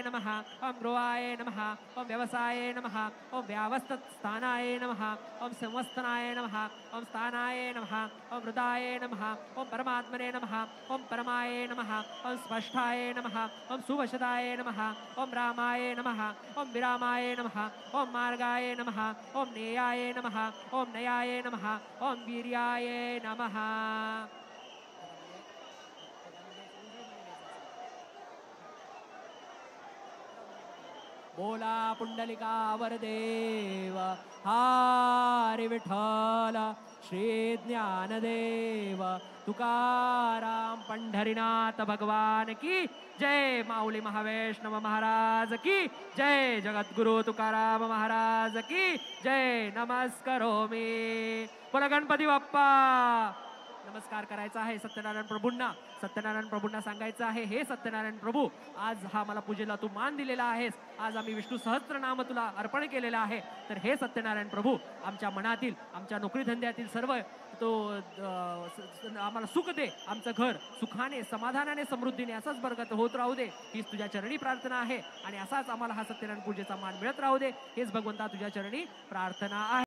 नमः ओम गृहाय नमः ओम व्यवसाय नमः ओम व्यावस्थस्थानाय नमः ओम संवस्थानाय नमः ओम स्थानाय नमः ओम हृदाय नमः ओम परमात्मने नमः ओम परमाय नमः ओम स्पष्टाय नमः ओम सुवशदाय नमः ओम रामाय नमः ओम विरामाय नमः ओम मार्गाय नमः ओम नेयाय नमः ओम नयाय नमः ओम वीर्याय नमः। बोला पुंडलिका वरदेव हरी विठ्ठल श्री ज्ञानदेव तुकाराम पंढरीनाथ भगवान की जय। माऊली महावैष्णव महाराज की जय। जगद्गुरु तुकाराम महाराज की जय। नमस्कारो मी। बोला गणपती बाप्पा। नमस्कार करायचा आहे सत्यनारायण प्रभूंना। सत्यनारायण प्रभूंना सांगायचं आहे, हे सत्यनारायण प्रभू, आज हा मला पूजेला तू मान दिलेला आहेस, आज आम्ही विष्णू सहस्त्रनाम तुला अर्पण केलेलं आहे, तर हे सत्यनारायण प्रभू आमच्या मनातील, आमच्या नोकरी धंद्यातील सर्व तो आम्हाला सुख दे, आमचं घर सुखाने समाधानाने समृद्धीने असंच बरकत होत राहू दे, हीच तुझ्या चरणी प्रार्थना आहे आणि असाच आम्हाला हा सत्यनारायण पूजेचा मान मिळत राहू दे, हेच भगवंता तुझ्या चरणी प्रार्थना आहे।